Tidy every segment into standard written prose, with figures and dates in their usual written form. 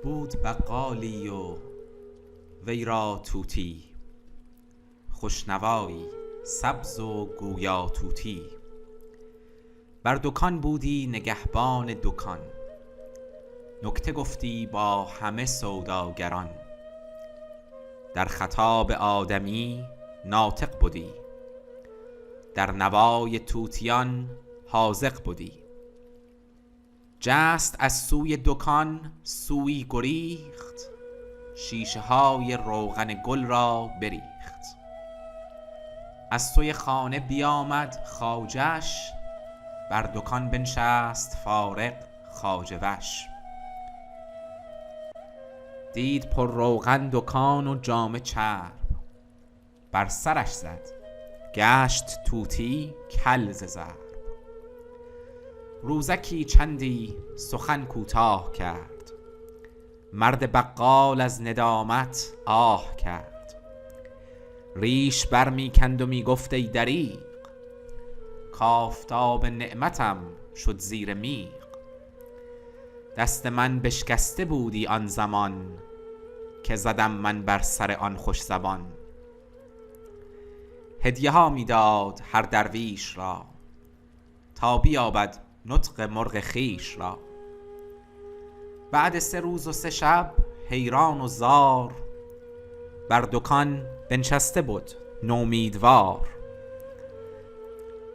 بود بقالی و وی را طوطی، خوشنوایی سبز و گویا طوطی. بر دکان بودی نگهبان دکان، نکته گفتی با همه سوداگران. در خطاب آدمی ناطق بودی، در نوای طوطیان حاذق بودی. جست از سوی دکان سویی گریخت، شیشه های روغن گل را بریخت. از سوی خانه بیامد خواجه‌اش، بر دکان بنشست فارغ خواجه وش. دید پر روغن دکان و جامه چرب، بر سرش زد گشت طوطی کل ز ضرب. روزکی چندی سخن کوتاه کرد، مرد بقال از ندامت آه کرد. ریش بر می کند و می گفت ای دریغ، کآفتاب نعمتم شد زیر میغ. دست من بشکسته بودی آن زمان، که زدم من بر سر آن خوش زبان. هدیه ها می داد هر درویش را، تا بیابد نطق مرغ خویش را. بعد 3 روز و 3 شب حیران و زار، بر دکان بنشسته بد نومیدوار.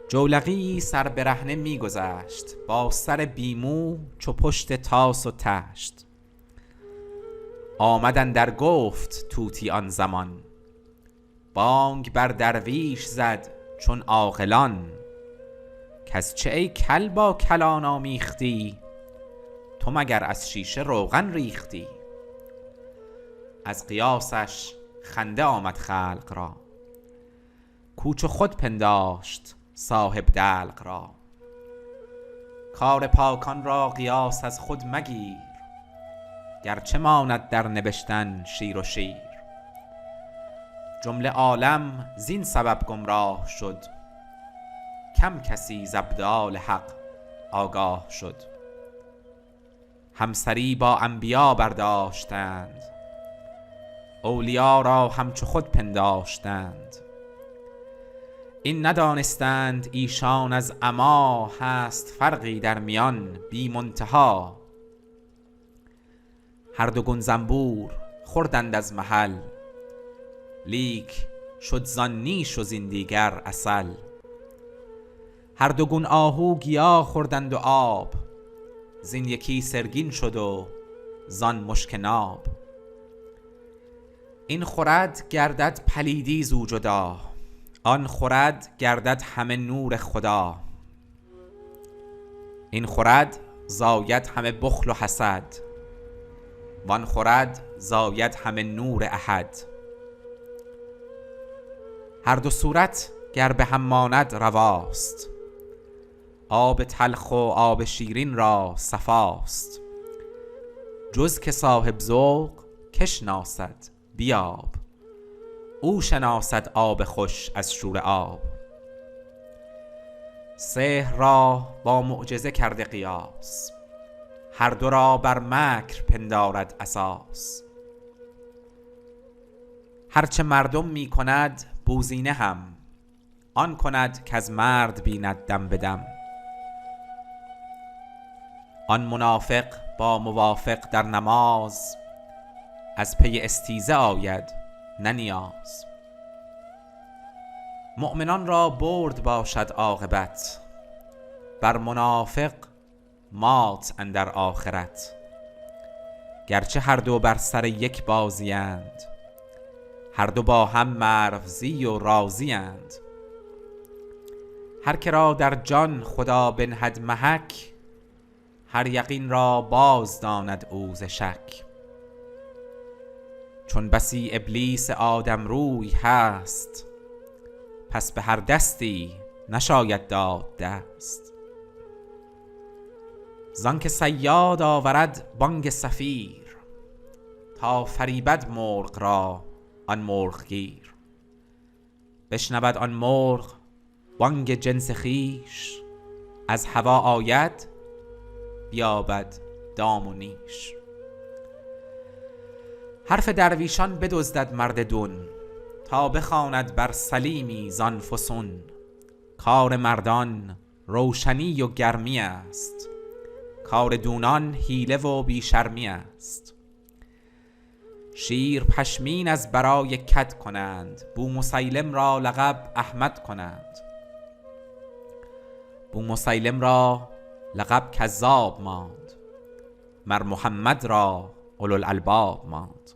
جولقی سر برهنه می گذشت، با سر بیمو چو پشت طاس و طشت. آمد اندر گفت طوطی آن زمان، بانگ بر درویش زد چون عاقلان. کز چه ای کل با کلان آمیختی، تو مگر از شیشه روغن ریختی. از قیاسش خنده آمد خلق را، کو چو خود پنداشت صاحب دلق را. کار پاکان را قیاس از خود مگیر، گرچه ماند در نبشتن شیر و شیر. جمله عالم زین سبب گمراه شد، کم کسی ز ابدال حق آگاه شد. همسری با انبیا برداشتند، اولیا را همچو خود پنداشتند. این ندانستند ایشان از عمی، هست فرقی در میان بی منتها. هر دو گون زنبور خوردند از محل، لیک شد زان نیش و زین دیگر عسل. هر دو گون آهو گیا خوردند و آب، زین یکی سرگین شد و زان مشک ناب. این خورد گردد پلیدی زو جدا، آن خورد گردد همه نور خدا. این خورد زاید همه بخل و حسد، وان خورد زاید همه نور احد. هر دو صورت گر به هم ماند رواست، آب تلخ و آب شیرین را صفاست. جز که صاحب ذوق که شناسد بیاب، او شناسد آب خوش از شور آب. سحر را با معجزه کرده قیاس، هر دو را بر مکر پندارد اساس. هرچه مردم می کند بوزینه هم، آن کند کز مرد بیند دم به دم. آن منافق با موافق در نماز، از پی استیزه آید نه نیاز. مؤمنان را برد باشد عاقبت، بر منافق مات اندر آخرت. گرچه هر دو بر سر یک بازی اند، هر دو با هم مرو و راضی اند. هر که را در جان خدا بنهد محک، هر یقین را باز داند او ز شک. چون بسی ابلیس آدم روی هست، پس به هر دستی نشاید داد دست. زان که صیاد آورد بانگ صفیر، تا فریبد مرغ را آن مرغ گیر. بشنود آن مرغ بانگ جنس خویش، از هوا آید بیابد دام و نیش. حرف درویشان بدزدد مرد دون، تا بخواند بر سلیمی زان فسون. کار مردان روشنی و گرمی است، کار دونان حیله و بیشرمی است. شیر پشمین از برای کد کنند، بومسیلم را لقب احمد کنند. بومسیلم را لقب کذاب ماند، مر محمد را اولوالالباب ماند.